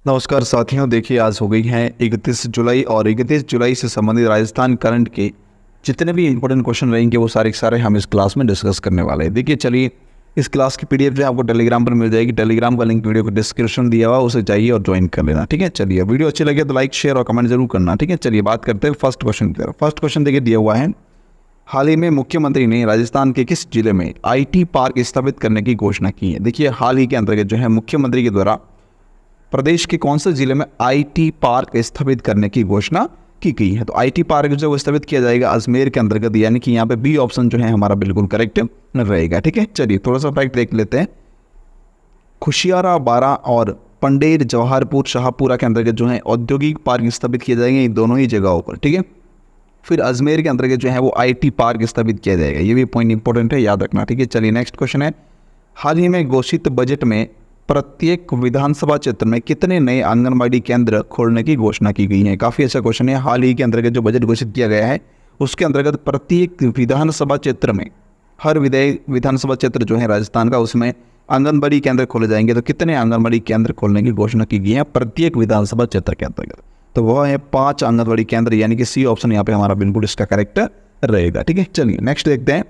नमस्कार साथियों, देखिए आज हो गई है 31 जुलाई और 31 जुलाई से संबंधित राजस्थान करंट के जितने भी इंपॉर्टेंट क्वेश्चन रहेंगे वो सारे के सारे हम इस क्लास में डिस्कस करने वाले हैं। देखिए चलिए, इस क्लास की पीडीएफ जो है आपको टेलीग्राम पर मिल जाएगी। टेलीग्राम का लिंक वीडियो को डिस्क्रिप्शन दिया हुआ, उसे जाइए और ज्वाइन कर लेना। ठीक है, चलिए वीडियो अच्छी लगे तो लाइक शेयर और कमेंट जरूर करना। ठीक है, चलिए बात करते हैं फर्स्ट क्वेश्चन की तरफ। फर्स्ट क्वेश्चन देखिए दिया हुआ है, हाल ही में मुख्यमंत्री ने राजस्थान के किस जिले में आईटी पार्क स्थापित करने की घोषणा की है। देखिए हाल ही के अंतर्गत जो है मुख्यमंत्री के द्वारा प्रदेश के कौन से जिले में आईटी पार्क स्थापित करने की घोषणा की गई है। तो आईटी पार्क जो वो स्थापित किया जाएगा अजमेर के अंतर्गत, यानी कि यहाँ पे बी ऑप्शन जो है हमारा बिल्कुल करेक्ट रहेगा। ठीक है, चलिए थोड़ा सा फैक्ट देख लेते हैं। खुशियारा, बारा और पंडेर, जवाहरपुर, शाहपुरा के अंतर्गत जो है औद्योगिक पार्क स्थापित किए जाएंगे इन दोनों ही जगहों पर। ठीक है, फिर अजमेर के अंतर्गत जो है वो आईटी पार्क स्थापित किया जाएगा। ये भी पॉइंट इंपॉर्टेंट है, याद रखना। ठीक है, चलिए नेक्स्ट क्वेश्चन है, हाल ही में घोषित बजट में प्रत्येक विधानसभा क्षेत्र में कितने नए आंगनबाड़ी केंद्र खोलने की घोषणा की गई है। काफ़ी अच्छा क्वेश्चन है। हाल ही के अंतर्गत जो बजट घोषित किया गया है उसके अंतर्गत प्रत्येक विधानसभा क्षेत्र में, हर विधानसभा क्षेत्र जो है राजस्थान का, उसमें आंगनबाड़ी केंद्र खोले जाएंगे। तो कितने आंगनबाड़ी केंद्र खोलने की घोषणा की गई है प्रत्येक विधानसभा क्षेत्र के अंतर्गत? तो वह है 5 आंगनबाड़ी केंद्र, यानी कि सी ऑप्शन यहाँ पे हमारा बिल्कुल इसका करेक्ट रहेगा। ठीक है, चलिए नेक्स्ट देखते हैं।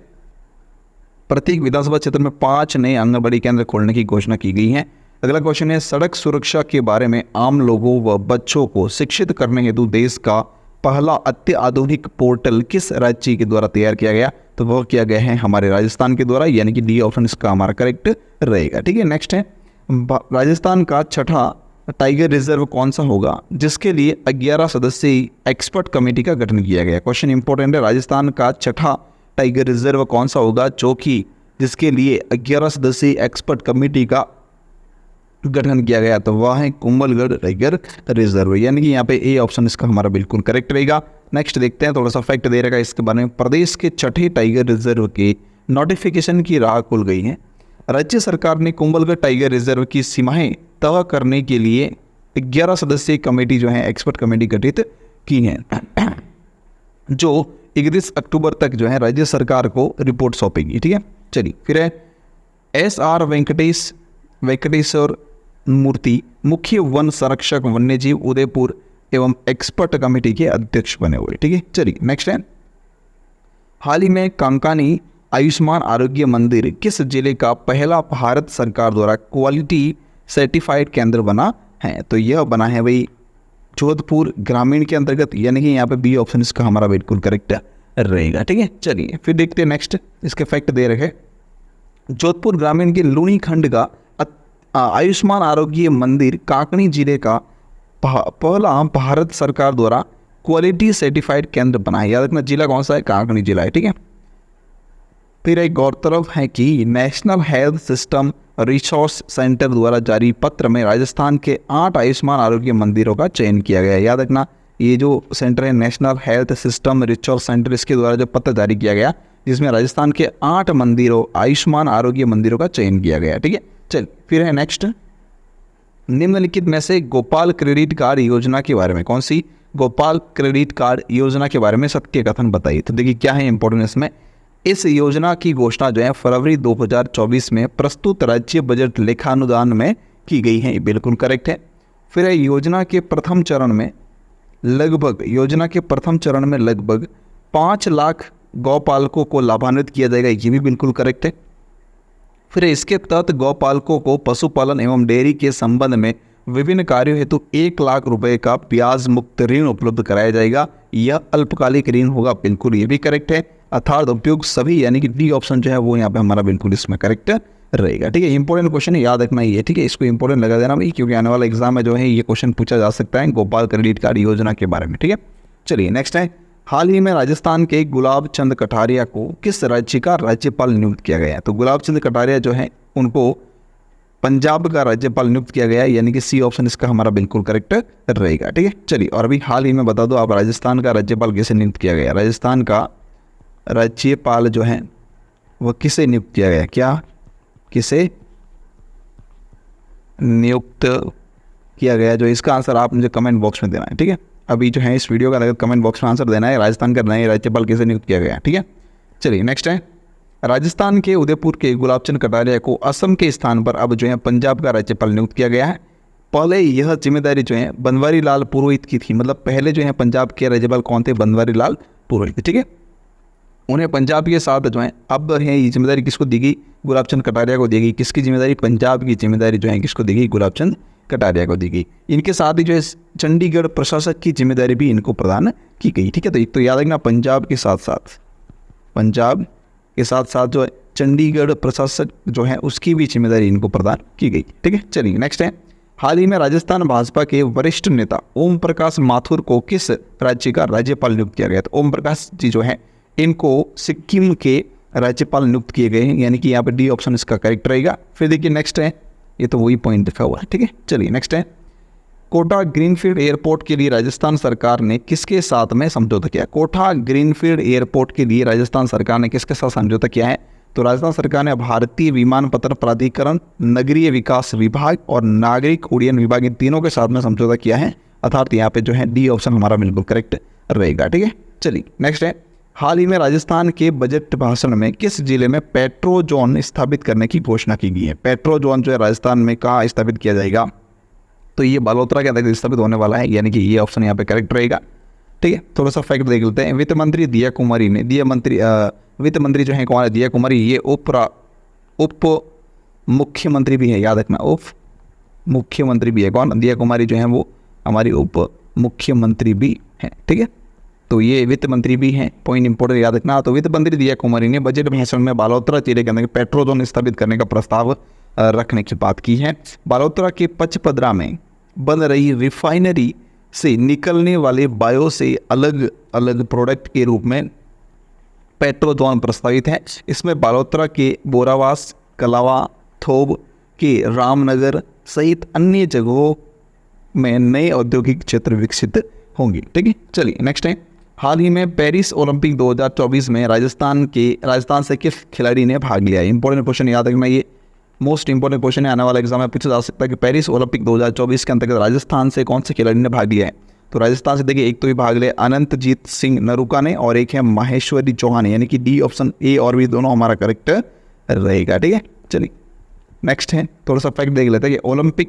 प्रत्येक विधानसभा क्षेत्र में 5 नए आंगनबाड़ी केंद्र खोलने की घोषणा की गई है। अगला क्वेश्चन है, सड़क सुरक्षा के बारे में आम लोगों व बच्चों को शिक्षित करने हेतु देश का पहला अत्याधुनिक पोर्टल किस राज्य के द्वारा तैयार किया गया। तो वह किया गया है हमारे राजस्थान के द्वारा, यानी कि डी ऑप्शन इसका हमारा करेक्ट रहेगा। ठीक है, नेक्स्ट है, राजस्थान का छठा टाइगर रिजर्व कौन सा होगा जिसके लिए 11 सदस्यीय एक्सपर्ट कमेटी का गठन किया गया। क्वेश्चन इंपॉर्टेंट है, राजस्थान का छठा टाइगर रिजर्व कौन सा होगा जो कि जिसके लिए 11 सदस्यीय एक्सपर्ट कमेटी का गठन किया गया। तो वह है कुंभलगढ़ टाइगर रिजर्व, यानी कि यहाँ पे ए ऑप्शन इसका हमारा बिल्कुल करेक्ट रहेगा। नेक्स्ट देखते हैं, थोड़ा सा फैक्ट दे रखा है इसके बारे में। प्रदेश के छठे टाइगर रिजर्व के नोटिफिकेशन की राह खुल गई है। राज्य सरकार ने कुंभलगढ़ टाइगर रिजर्व की सीमाएं तय करने के लिए 11 सदस्यीय कमेटी जो है एक्सपर्ट कमेटी गठित की है, जो 31 अक्टूबर तक जो है राज्य सरकार को रिपोर्ट सौंपेगी। ठीक है, चलिए फिर है, SR वेंकटेश्वर मूर्ति मुख्य वन संरक्षक वन्यजीव उदयपुर एवं एक्सपर्ट कमेटी के अध्यक्ष बने हुए। ठीक है, चलिए नेक्स्ट है, हाल ही में कांकानी आयुष्मान आरोग्य मंदिर किस जिले का पहला भारत सरकार द्वारा क्वालिटी सर्टिफाइड केंद्र बना है। तो यह बना है भाई जोधपुर ग्रामीण के अंतर्गत, यानी कि यहाँ पे बी ऑप्शन इसका हमारा बिल्कुल करेक्ट रहेगा। ठीक है, चलिए फिर देखते हैं नेक्स्ट, इसके फैक्ट दे रखे। जोधपुर ग्रामीण के लूणी खंड का आयुष्मान आरोग्य मंदिर कांकणी जिले का पहला भारत सरकार द्वारा क्वालिटी सर्टिफाइड केंद्र बना है। याद रखना जिला कौन सा है, कांकणी जिला है। ठीक है, फिर एक गौरतलब है कि national health system resource centre द्वारा जारी पत्र में राजस्थान के 8 आयुष्मान आरोग्य मंदिरों का चयन किया गया है। याद रखना ये जो सेंटर है national health system resource centre, इसके द्वारा जो पत्र जारी किया गया जिसमें राजस्थान के 8 मंदिरों आयुष्मान आरोग्य मंदिरों का चयन किया गया। ठीक है, चल फिर है नेक्स्ट, निम्नलिखित में से गोपाल क्रेडिट कार्ड योजना के बारे में कौन सी गोपाल क्रेडिट कार्ड योजना के बारे में सत्य कथन बताइए। तो देखिए क्या है इंपॉर्टेंट इसमें, इस योजना की घोषणा जो है फरवरी 2024 में प्रस्तुत राज्य बजट लेखानुदान में की गई है। बिल्कुल करेक्ट है। फिर योजना के प्रथम चरण में लगभग 5 लाख गौपालकों को लाभान्वित किया जाएगा। ये भी बिल्कुल करेक्ट है। फिर इसके तहत गौपालकों को पशुपालन एवं डेयरी के संबंध में विभिन्न कार्यों हेतु 1 लाख रुपए का ब्याज मुक्त ऋण उपलब्ध कराया जाएगा। यह अल्पकालिक ऋण होगा। बिल्कुल ये भी करेक्ट है। अर्थात उपयोग सभी, यानी कि डी ऑप्शन जो है वो यहाँ पे हमारा बिल्कुल इसमें करेक्ट रहेगा। ठीक है, इंपॉर्टेंट क्वेश्चन है, याद रखना ही है। ठीक है, इसको इंपॉर्टेंट लगा देना भाई, क्योंकि आने वाला एग्जाम में जो है ये क्वेश्चन पूछा जा सकता है गोपाल क्रेडिट कार्ड योजना के बारे में। ठीक है, चलिए नेक्स्ट है, हाल ही में राजस्थान के गुलाब चंद कटारिया को किस राज्य का राज्यपाल नियुक्त किया गया है। तो गुलाब चंद कटारिया जो है उनको पंजाब का राज्यपाल नियुक्त किया गया है, यानी कि सी ऑप्शन इसका हमारा बिल्कुल करेक्ट रहेगा। ठीक है, चलिए और अभी हाल ही में बता दो आप राजस्थान का राज्यपाल किसे नियुक्त किया गया। राजस्थान का राज्यपाल जो है वह किसे नियुक्त किया गया, क्या किसे नियुक्त किया गया, जो इसका आंसर आप मुझे कमेंट बॉक्स में देना है। ठीक है, अभी जो है इस वीडियो का कमेंट बॉक्स में आंसर देना है, राजस्थान का नए राज्यपाल किसे नियुक्त किया गया। ठीक है, चलिए नेक्स्ट है, राजस्थान के उदयपुर के गुलाबचंद कटारिया को असम के स्थान पर अब जो है पंजाब का राज्यपाल नियुक्त किया गया है। पहले यह जिम्मेदारी जो है बनवारी लाल पुरोहित की थी। मतलब पहले जो है पंजाब के राज्यपाल कौन थे? बनवारी लाल पुरोहित, ठीक है। उन्हें पंजाब के साथ जो है अब है ये जिम्मेदारी किसको दी गई? गुलाब चंद कटारिया को दी गई। किसकी जिम्मेदारी? पंजाब की जिम्मेदारी जो है किसको दी गई? गुलाब चंद कटारिया को दी गई। इनके साथ ही जो है चंडीगढ़ प्रशासक की जिम्मेदारी भी इनको प्रदान की गई, ठीक है। तो एक तो याद रखना पंजाब के साथ साथ जो है चंडीगढ़ प्रशासक जो है उसकी भी जिम्मेदारी इनको प्रदान की गई, ठीक है। चलिए नेक्स्ट है, हाल ही में राजस्थान भाजपा के वरिष्ठ नेता ओम प्रकाश माथुर को किस राज्य का राज्यपाल नियुक्त किया गया? तो ओम प्रकाश जी जो है इनको सिक्किम के राज्यपाल नियुक्त किए गए हैं, यानी कि यहाँ पे डी ऑप्शन इसका करेक्ट रहेगा। फिर देखिए नेक्स्ट है, ये तो वही पॉइंट लिखा हुआ है, ठीक है। चलिए नेक्स्ट है, कोटा ग्रीनफील्ड एयरपोर्ट के लिए राजस्थान सरकार ने किसके साथ में समझौता किया? कोटा ग्रीनफील्ड एयरपोर्ट के लिए राजस्थान सरकार ने किसके साथ समझौता किया है? तो राजस्थान सरकार ने भारतीय विमानपत्तन प्राधिकरण, नगरीय विकास विभाग और नागरिक उड्डयन विभाग, इन तीनों के साथ में समझौता किया है। अर्थात यहाँ पे जो है डी ऑप्शन हमारा बिल्कुल करेक्ट रहेगा, ठीक है। चलिए नेक्स्ट है, हाल ही में राजस्थान के बजट भाषण में किस जिले में पेट्रो जोन स्थापित करने की घोषणा की गई है? पेट्रो जोन जो है राजस्थान में कहाँ स्थापित किया जाएगा? तो ये बालोतरा के अंदर स्थापित होने वाला है, यानी कि ये ऑप्शन यहाँ पे करेक्ट रहेगा, ठीक है। थोड़ा सा फैक्ट देख लेते हैं। वित्त मंत्री दिया कुमारी ने वित्त मंत्री जो है कौन है? दिया कुमारी। ये उप मुख्यमंत्री भी है, याद रखना, उप मुख्यमंत्री भी है। कौन? दिया कुमारी जो है वो हमारी उप मुख्यमंत्री भी है, ठीक है। तो ये वित्त मंत्री भी हैं, पॉइंट इंपॉर्टेंट याद रखना। तो वित्त मंत्री दिया कुमारी ने बजट भाषण में बालोतरा जिले के अंदर पेट्रो जोन स्थापित करने का प्रस्ताव रखने की बात की है। बालोतरा के पचपदरा में बन रही रिफाइनरी से निकलने वाले बायो से अलग अलग प्रोडक्ट के रूप में पेट्रो जोन प्रस्तावित है। इसमें बालोतरा के बोरावास, कलावा, थोब के रामनगर सहित अन्य जगहों में नए औद्योगिक क्षेत्र विकसित होंगे, ठीक है। चलिए नेक्स्ट है, हाल ही में पेरिस ओलंपिक 2024 में राजस्थान से किस खिलाड़ी ने भाग लिया? इंपॉर्टेंट क्वेश्चन याद रखना, ये मोस्ट इंपॉर्टेंट क्वेश्चन है, आने वाला एग्जाम में पूछा जा सकता है कि पेरिस ओलंपिक 2024 के अंतर्गत राजस्थान से कौन से खिलाड़ी ने भाग लिया है? तो राजस्थान से देखिए एक तो ही भाग लिया अनंतजीत सिंह नरूका ने और एक है माहेश्वरी चौहान, यानी कि डी ऑप्शन ए और बी दोनों हमारा करेक्ट रहेगा, ठीक है। चलिए नेक्स्ट है, थोड़ा सा फैक्ट देख लेते हैं कि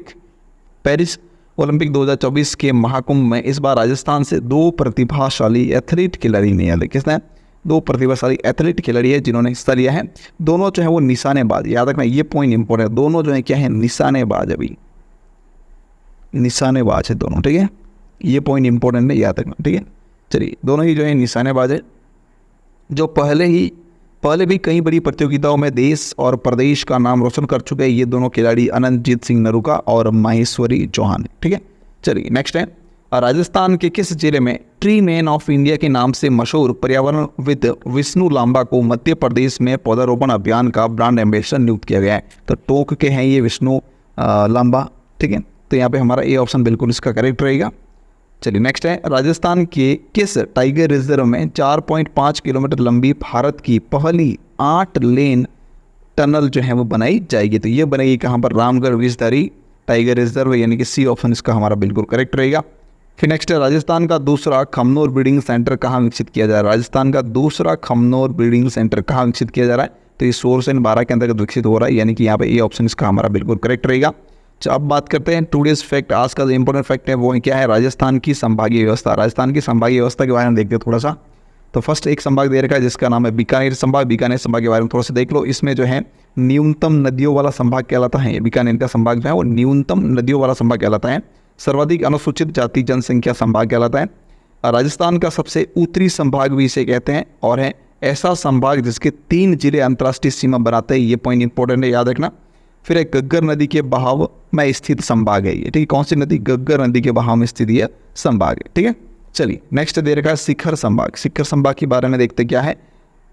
पेरिस ओलंपिक 2024 के महाकुंभ में इस बार राजस्थान से 2 प्रतिभाशाली एथलीट खिलाड़ी ने, याद किसने? 2 प्रतिभाशाली एथलीट खिलाड़ी है जिन्होंने हिस्सा लिया है। दोनों जो है वो निशानेबाज, याद रखना ये पॉइंट इंपॉर्टेंट है, दोनों जो है क्या है? निशानेबाज, अभी निशानेबाज है दोनों, ठीक है। ये पॉइंट इंपॉर्टेंट है, याद रखना, ठीक है। चलिए दोनों ही जो है निशानेबाज है, जो पहले भी कई बड़ी प्रतियोगिताओं में देश और प्रदेश का नाम रोशन कर चुके हैं। ये दोनों खिलाड़ी अनंतजीत सिंह नरूका और माहेश्वरी चौहान, ठीक है। चलिए नेक्स्ट है, राजस्थान के किस जिले में ट्री मैन ऑफ इंडिया के नाम से मशहूर पर्यावरणविद विष्णु लांबा को मध्य प्रदेश में पौधारोपण अभियान का ब्रांड एम्बेसडर नियुक्त किया गया है? तो टोंक के हैं ये विष्णु लांबा, ठीक है। तो यहाँ पे हमारा ए ऑप्शन बिल्कुल इसका करेक्ट रहेगा। चलिए नेक्स्ट है, राजस्थान के किस टाइगर रिजर्व में 4.5 किलोमीटर लंबी भारत की पहली 8 लेन टनल जो है वो बनाई जाएगी? तो ये बनेगी कहाँ पर? रामगढ़ विषधारी टाइगर रिजर्व, यानी कि सी ऑप्शन इसका हमारा बिल्कुल करेक्ट रहेगा। फिर नेक्स्ट है, राजस्थान का दूसरा खमनोर ब्रीडिंग सेंटर कहाँ विकसित किया जा रहा है? राजस्थान का दूसरा खमनोर ब्रीडिंग सेंटर कहाँ विकसित किया जा रहा है? तो ये 1612 के अंतर्गत विकसित हो रहा है, यानी कि यहाँ पे ए ऑप्शन इसका हमारा बिल्कुल करेक्ट रहेगा। अब बात करते हैं टूडेज फैक्ट, आज का जो इंपॉर्टेंट फैक्ट है वो क्या है? राजस्थान की संभागीय व्यवस्था। राजस्थान की संभागीय व्यवस्था के बारे में देखते हैं थोड़ा सा। तो फर्स्ट एक संभाग दे रखा है जिसका नाम है बीकानेर संभाग। बीकानेर संभाग के बारे में थोड़ा सा देख लो। इसमें जो है न्यूनतम नदियों वाला संभाग कहलाता है। बीकानेर का संभाग जो है वो न्यूनतम नदियों वाला संभाग कहलाता है। सर्वाधिक अनुसूचित जाति जनसंख्या संभाग कहलाता है। राजस्थान का सबसे उत्तरी संभाग भी इसे कहते हैं और है ऐसा संभाग जिसके 3 जिले अंतर्राष्ट्रीय सीमा बनाते हैं। ये पॉइंट इंपॉर्टेंट है, याद रखना। फिर एक गग्गर नदी के बहाव में स्थित संभाग है ये, ठीक है। कौन सी नदी? गग्गर नदी के बहाव में स्थित यह संभाग है, ठीक है। चलिए नेक्स्ट दे रखा है शिखर संभाग। शिखर संभाग के बारे में देखते क्या है।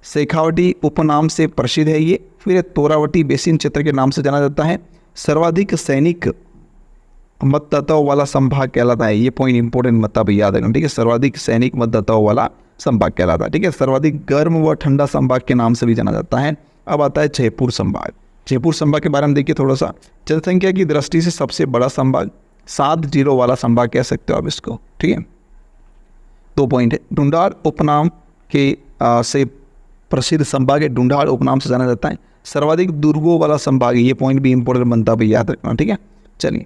शेखावटी उपनाम से प्रसिद्ध है ये। फिर तोरावटी बेसिन क्षेत्र के नाम से जाना जाता है। सर्वाधिक सैनिक मतदाताओं वाला संभाग कहलाता है। ये पॉइंट इंपॉर्टेंट मतलब याद रखना, ठीक है। सर्वाधिक सैनिक मतदाताओं वाला संभाग कहलाता है, ठीक है। सर्वाधिक गर्म व ठंडा संभाग के नाम से भी जाना जाता है। अब आता है जयपुर संभाग। जयपुर संभाग के बारे में देखिए थोड़ा सा। जनसंख्या की दृष्टि से सबसे बड़ा संभाग, 7 जीरो वाला संभाग कह सकते हो आप इसको, ठीक है। 2 पॉइंट है। ढूंढाड़ उपनाम के से प्रसिद्ध संभाग है। ढूंढाड़ उपनाम से जाना जाता है। सर्वाधिक दुर्गों वाला संभाग, ये पॉइंट भी इंपॉर्टेंट बनता है, याद रखना, ठीक है। चलिए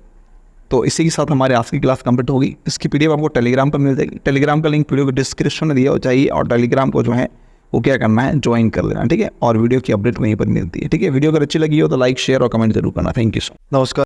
तो इसी के साथ हमारे आज की क्लास कंप्लीट होगी। इसकी पीडीएफ आपको टेलीग्राम पर मिल जाएगी। टेलीग्राम का लिंक वीडियो के डिस्क्रिप्शन में दिया हो चाहिए, और टेलीग्राम को जो है वो क्या करना है, ज्वाइन कर लेना, ठीक है। और वीडियो की अपडेट वहीं पर मिलती है, ठीक है। वीडियो अगर अच्छी लगी हो तो लाइक, शेयर और कमेंट जरूर करना। Thank you so much. नमस्कार।